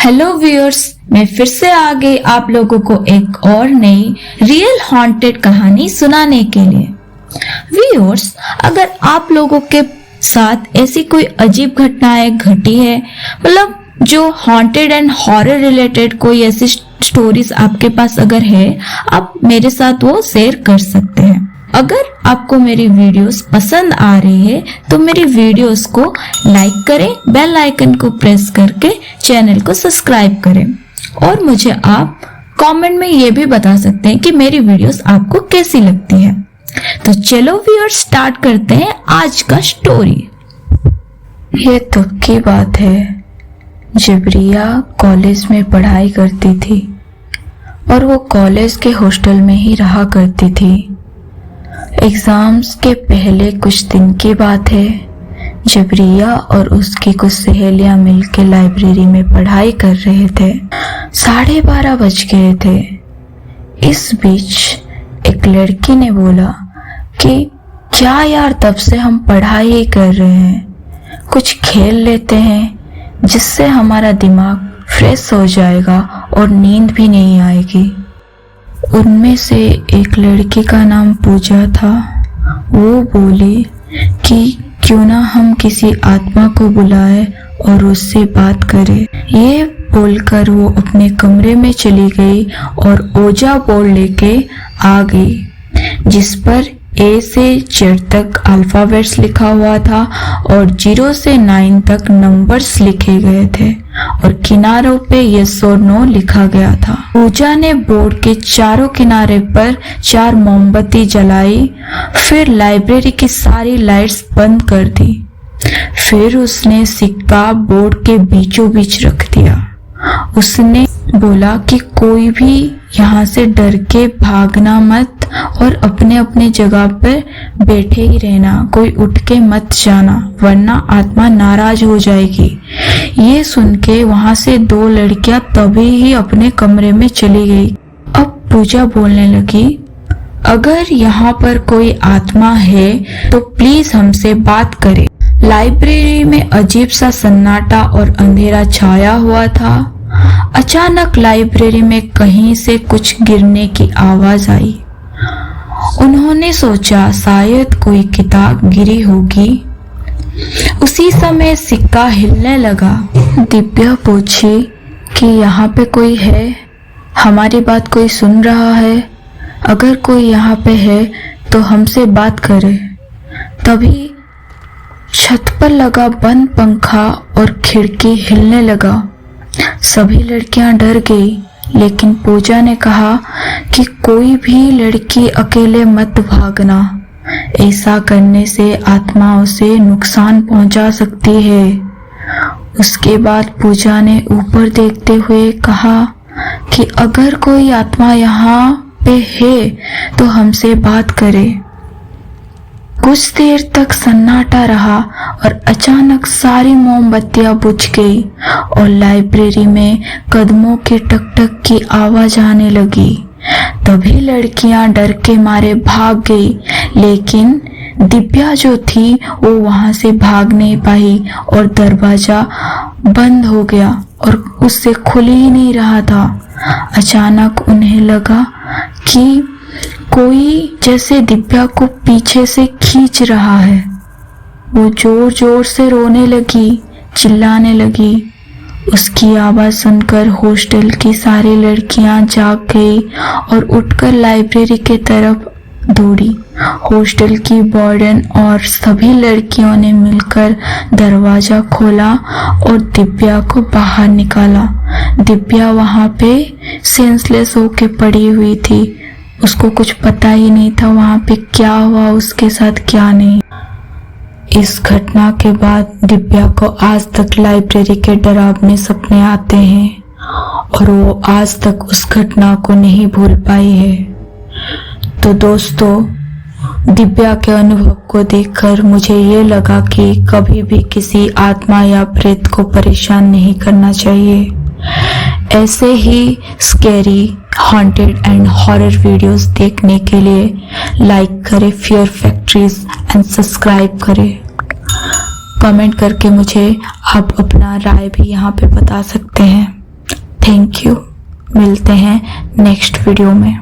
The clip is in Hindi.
हेलो व्यूअर्स, मैं फिर से आ गई आप लोगों को एक और नई रियल हॉन्टेड कहानी सुनाने के लिए। व्यूअर्स, अगर आप लोगों के साथ ऐसी कोई अजीब घटनाएं घटी है, मतलब जो हॉन्टेड एंड हॉरर रिलेटेड कोई ऐसी स्टोरीज आपके पास अगर है, आप मेरे साथ वो शेयर कर सकते हैं। अगर आपको मेरी वीडियोस पसंद आ रही है तो मेरी वीडियोस को लाइक करें, बेल आइकन को प्रेस करके चैनल को सब्सक्राइब करें और मुझे आप कमेंट में ये भी बता सकते हैं कि मेरी वीडियोस आपको कैसी लगती है। तो चलो व्यूअर्स, स्टार्ट करते हैं आज का स्टोरी। ये तब की बात है जब रिया कॉलेज में पढ़ाई करती थी और वो कॉलेज के हॉस्टल में ही रहा करती थी। एग्जाम्स के पहले कुछ दिन की बात है जब रिया और उसकी कुछ सहेलियां मिलकर लाइब्रेरी में पढ़ाई कर रहे थे। 12:30 बज गए थे। इस बीच एक लड़की ने बोला कि क्या यार, तब से हम पढ़ाई ही कर रहे हैं, कुछ खेल लेते हैं जिससे हमारा दिमाग फ्रेश हो जाएगा और नींद भी नहीं आएगी। उनमें से एक लड़की का नाम पूजा था। वो बोली कि क्यों ना हम किसी आत्मा को बुलाए और उससे बात करें। ये बोलकर वो अपने कमरे में चली गई और ओजा बोर्ड लेके आ गई जिस पर A से Z तक अल्फाबेट्स लिखा हुआ था और 0 से 9 तक नंबर्स लिखे गए थे और किनारों पे यस और नो लिखा गया था। पूजा ने बोर्ड के चारों किनारे पर 4 मोमबत्ती जलाई, फिर लाइब्रेरी की सारी लाइट्स बंद कर दी। फिर उसने सिक्का बोर्ड के बीचों बीच रख दिया। उसने बोला कि कोई भी यहाँ से डर के भागना मत और अपने अपने जगह पर बैठे ही रहना, कोई उठ के मत जाना वरना आत्मा नाराज हो जाएगी। ये सुन के वहां से 2 लड़कियां तभी ही अपने कमरे में चली गई। अब पूजा बोलने लगी, अगर यहाँ पर कोई आत्मा है तो प्लीज हमसे बात करे। लाइब्रेरी में अजीब सा सन्नाटा और अंधेरा छाया हुआ था। अचानक लाइब्रेरी में कहीं से कुछ गिरने की आवाज आई। उन्होंने सोचा शायद कोई किताब गिरी होगी। उसी समय सिक्का हिलने लगा। दिव्या पूछी कि यहाँ पे कोई है, हमारी बात कोई सुन रहा है? अगर कोई यहाँ पे है तो हमसे बात करे। तभी छत पर लगा बंद पंखा और खिड़की हिलने लगा। सभी लड़कियां डर गई, लेकिन पूजा ने कहा कि कोई भी लड़की अकेले मत भागना, ऐसा करने से आत्माओं से नुकसान पहुंचा सकती है। उसके बाद पूजा ने ऊपर देखते हुए कहा कि अगर कोई आत्मा यहाँ पे है तो हमसे बात करे। कुछ देर तक सन्नाटा रहा और अचानक सारी मोमबत्तियां बुझ गई और लाइब्रेरी में कदमों के टक टक की आवाज आने लगी। तभी लड़कियां डर के मारे भाग गई, लेकिन दिव्या जो थी वो वहां से भाग नहीं पाई और दरवाजा बंद हो गया और उससे खुल ही नहीं रहा था। अचानक उन्हें लगा कि कोई जैसे दिव्या को पीछे से खींच रहा है। वो जोर जोर से रोने लगी, चिल्लाने लगी। उसकी आवाज सुनकर हॉस्टल की सारी लड़कियां जाग गई और उठकर लाइब्रेरी के तरफ दौड़ी। हॉस्टल की वार्डन और सभी लड़कियों ने मिलकर दरवाजा खोला और दिव्या को बाहर निकाला। दिव्या वहां पे सेंसलेस होके पड़ी हुई थी। उसको कुछ पता ही नहीं था वहां पे क्या हुआ उसके साथ, क्या नहीं। इस घटना के बाद दिव्या को आज तक लाइब्रेरी के डरावने सपने आते हैं और वो आज तक उस घटना को नहीं भूल पाई है। तो दोस्तों, दिव्या के अनुभव को देखकर मुझे ये लगा कि कभी भी किसी आत्मा या प्रेत को परेशान नहीं करना चाहिए। ऐसे ही scary, haunted and horror videos देखने के लिए लाइक करें फियर फैक्ट्रीज एंड सब्सक्राइब करें। कमेंट करके मुझे आप अपना राय भी यहाँ पे बता सकते हैं। Thank you. मिलते हैं नेक्स्ट वीडियो में।